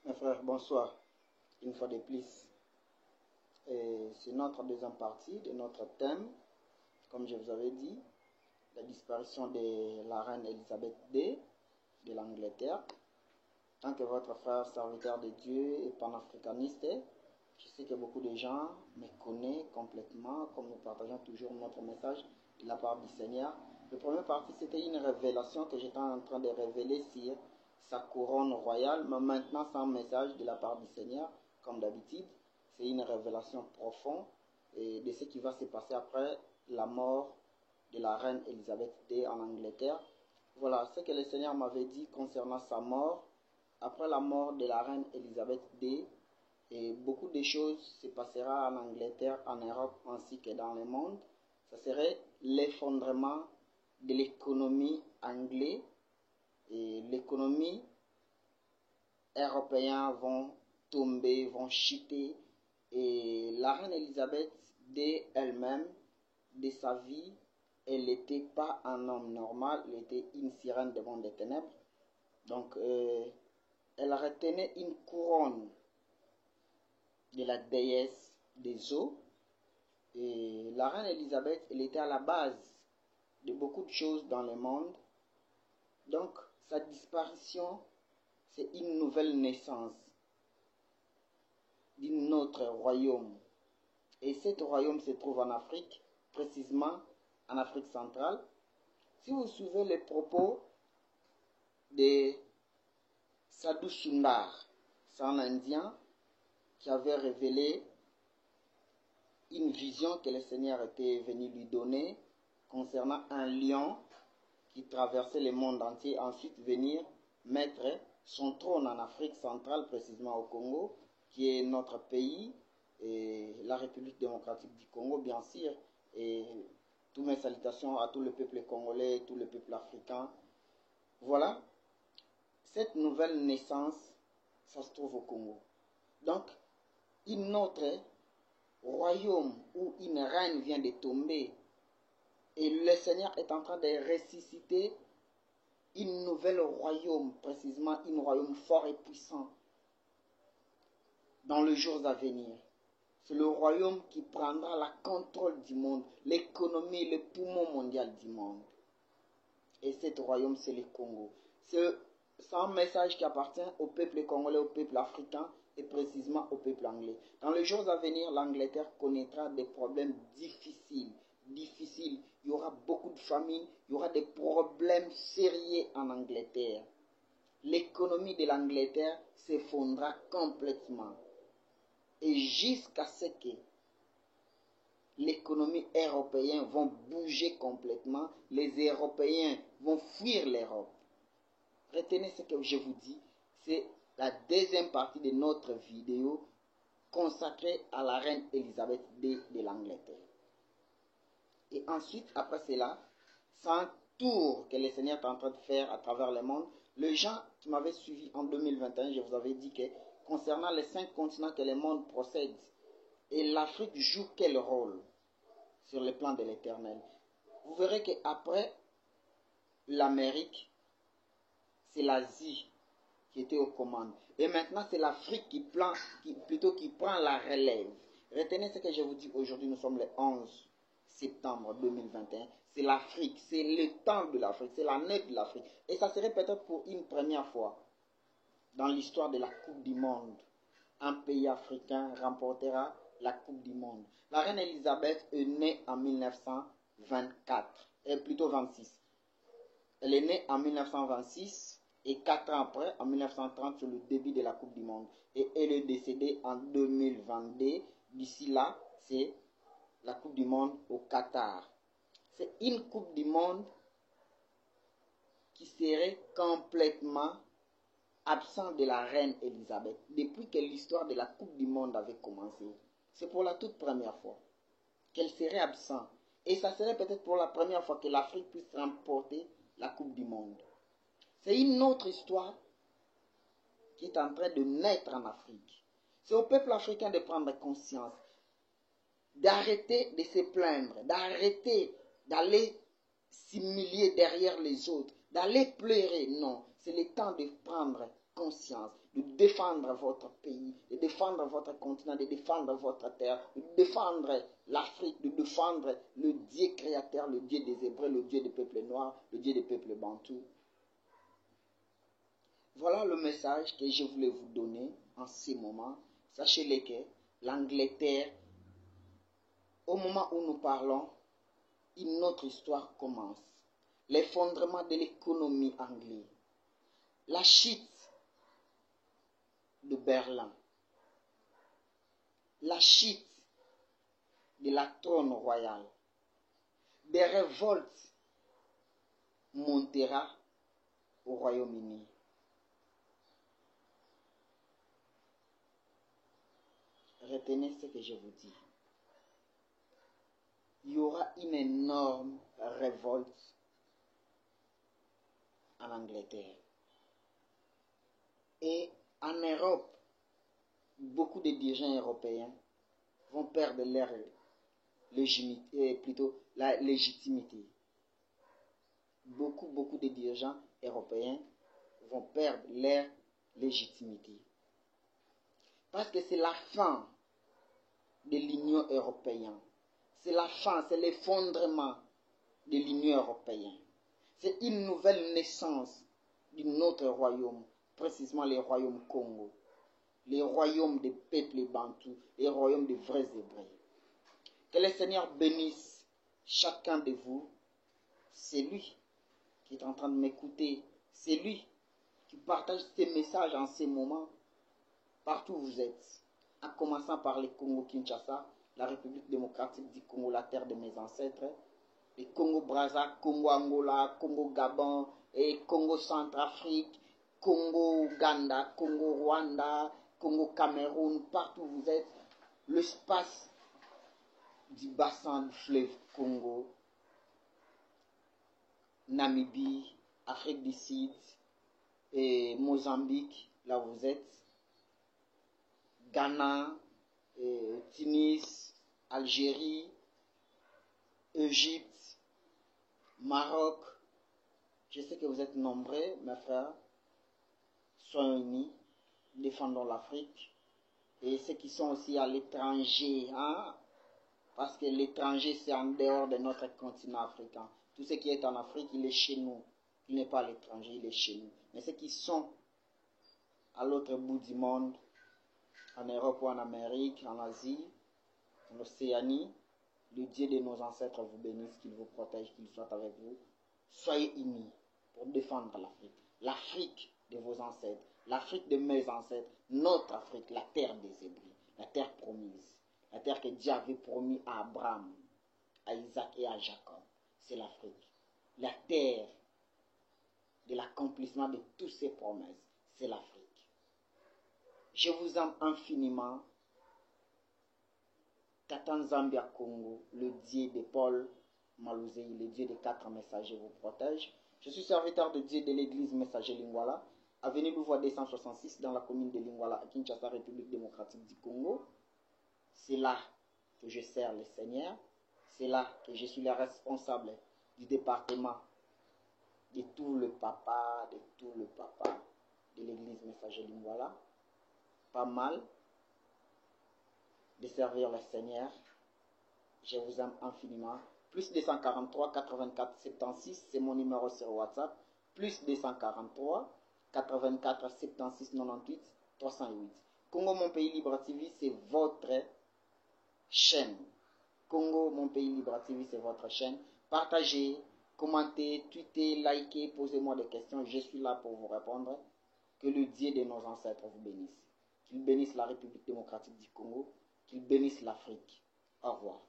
Mes frères, bonsoir. Une fois de plus. C'est notre deuxième partie de notre thème, comme je vous avais dit, la disparition de la reine Elisabeth II de l'Angleterre. Tant que votre frère serviteur de Dieu et panafricaniste, je sais que beaucoup de gens me connaissent complètement, comme nous partageons toujours notre message de la part du Seigneur. Le premier partie, c'était une révélation que j'étais en train de révéler sur sa couronne royale, mais maintenant c'est un message de la part du Seigneur, comme d'habitude. C'est une révélation profonde de ce qui va se passer après la mort de la reine Elisabeth II en Angleterre. Voilà ce que le Seigneur m'avait dit concernant sa mort. Après la mort de la reine Elisabeth II, et beaucoup de choses se passera en Angleterre, en Europe ainsi que dans le monde. Ça serait l'effondrement de l'économie anglaise et l'économie européenne vont tomber, vont chuter. Et la reine Elisabeth II elle-même, de sa vie, elle n'était pas un homme normal, elle était une sirène devant des ténèbres. Donc, elle retenait une couronne de la déesse des eaux. Et la reine Elisabeth, elle était à la base de beaucoup de choses dans le monde. Donc, sa disparition, c'est une nouvelle naissance d'un autre royaume. Et cet royaume se trouve en Afrique, précisément en Afrique centrale. Si vous suivez les propos de Sadhu Sundar, c'est un Indien qui avait révélé une vision que le Seigneur était venu lui donner concernant un lion qui traversait le monde entier, ensuite venir mettre son trône en Afrique centrale, précisément au Congo, qui est notre pays, et la République démocratique du Congo, bien sûr, et toutes mes salutations à tout le peuple congolais, tout le peuple africain. Voilà, cette nouvelle naissance, ça se trouve au Congo. Donc, une autre royaume où une reine vient de tomber et le Seigneur est en train de ressusciter une nouvelle royaume, précisément un royaume fort et puissant dans les jours à venir. C'est le royaume qui prendra le contrôle du monde, l'économie, le poumon mondial du monde. Et cet royaume, c'est le Congo. C'est un message qui appartient au peuple congolais, au peuple africain et précisément au peuple anglais. Dans les jours à venir, l'Angleterre connaîtra des problèmes difficiles. Il y aura beaucoup de famine, il y aura des problèmes sérieux en Angleterre. L'économie de l'Angleterre s'effondrera complètement. Et jusqu'à ce que l'économie européenne va bouger complètement, les Européens vont fuir l'Europe. Retenez ce que je vous dis, c'est la deuxième partie de notre vidéo consacrée à la reine Elisabeth II de l'Angleterre. Et ensuite, après cela, c'est un tour que le Seigneur est en train de faire à travers le monde. Les gens qui m'avaient suivi en 2021, je vous avais dit que concernant les 5 continents que le monde possède, et l'Afrique joue quel rôle sur le plan de l'éternel. Vous verrez qu'après l'Amérique, c'est l'Asie qui était aux commandes. Et maintenant, c'est l'Afrique qui prend la relève. Retenez ce que je vous dis aujourd'hui, nous sommes le 11 septembre 2021. C'est l'Afrique, c'est le temps de l'Afrique, c'est l'année de l'Afrique. Et ça serait peut-être pour une première fois dans l'histoire de la Coupe du Monde. Un pays africain remportera la Coupe du Monde. La reine Elisabeth est née en 1924, plutôt 26. Elle est née en 1926 et 4 ans après, en 1930, c'est le début de la Coupe du Monde. Et elle est décédée en 2022. D'ici là, c'est la Coupe du Monde au Qatar. C'est une Coupe du Monde qui serait complètement absente de la reine Elisabeth depuis que l'histoire de la Coupe du Monde avait commencé. C'est pour la toute première fois qu'elle serait absente. Et ça serait peut-être pour la première fois que l'Afrique puisse remporter la Coupe du Monde. C'est une autre histoire qui est en train de naître en Afrique. C'est au peuple africain de prendre conscience, d'arrêter de se plaindre, d'arrêter d'aller s'humilier derrière les autres, d'aller pleurer. Non, c'est le temps de prendre conscience, de défendre votre pays, de défendre votre continent, de défendre votre terre, de défendre l'Afrique, de défendre le Dieu créateur, le Dieu des Hébreux, le Dieu des peuples noirs, le Dieu des peuples bantous. Voilà le message que je voulais vous donner en ce moment. Sachez-le que l'Angleterre, au moment où nous parlons, une autre histoire commence. L'effondrement de l'économie anglaise, la chute de Berlin, la chute de la trône royale, des révoltes montera au Royaume-Uni. Retenez ce que je vous dis. Il y aura une énorme révolte en Angleterre. Et en Europe, beaucoup de dirigeants européens vont perdre leur légitimité. Beaucoup de dirigeants européens vont perdre leur légitimité. Parce que c'est la fin de l'Union européenne. C'est la fin, c'est l'effondrement de l'Union européenne. C'est une nouvelle naissance d'un autre royaume, précisément le royaume Congo, le royaume des peuples bantous, le royaume des vrais Hébreux. Que le Seigneur bénisse chacun de vous. C'est lui qui est en train de m'écouter. C'est lui qui partage ces messages en ces moments, partout où vous êtes. En commençant par le Congo-Kinshasa, la République démocratique du Congo, la terre de mes ancêtres, le Congo-Brazza, Congo-Angola, Congo-Gabon, et Congo-Centrafrique, Congo-Ouganda, Congo-Rwanda, Congo-Cameroun, partout où vous êtes, l'espace du bassin du fleuve Congo, Namibie, Afrique du Sud et Mozambique, là où vous êtes, Ghana, Tunis, Algérie, Égypte, Maroc. Je sais que vous êtes nombreux, mes frères. Soyons unis, défendons l'Afrique. Et ceux qui sont aussi à l'étranger, parce que l'étranger, c'est en dehors de notre continent africain. Tout ce qui est en Afrique, il est chez nous. Il n'est pas à l'étranger, il est chez nous. Mais ceux qui sont à l'autre bout du monde, en Europe ou en Amérique, en Asie, en Océanie, le Dieu de nos ancêtres vous bénisse, qu'il vous protège, qu'il soit avec vous. Soyez unis pour défendre l'Afrique. L'Afrique de vos ancêtres, l'Afrique de mes ancêtres, notre Afrique, la terre des Hébreux, la terre promise, la terre que Dieu avait promis à Abraham, à Isaac et à Jacob. C'est l'Afrique. La terre de l'accomplissement de toutes ces promesses, c'est l'Afrique. Je vous aime infiniment. Tatan Zambia Congo, le Dieu de Paul Malouzei, le Dieu des 4 messagers vous protège. Je suis serviteur de Dieu de l'église Messager Lingwala, avenue Louvois 266 dans la commune de Lingwala, à Kinshasa, République démocratique du Congo. C'est là que je sers le Seigneur. C'est là que je suis le responsable du département de tout le papa de l'église Messager Lingwala. Pas mal de servir le Seigneur. Je vous aime infiniment. Plus 243 84 76, c'est mon numéro sur WhatsApp. Plus 243 84 76 98 308. Congo Mon Pays Libre TV, c'est votre chaîne. Congo Mon Pays Libre TV, c'est votre chaîne. Partagez, commentez, tweetez, likez, posez-moi des questions. Je suis là pour vous répondre. Que le Dieu de nos ancêtres vous bénisse. Qu'il bénisse la République démocratique du Congo. Qu'il bénisse l'Afrique. Au revoir.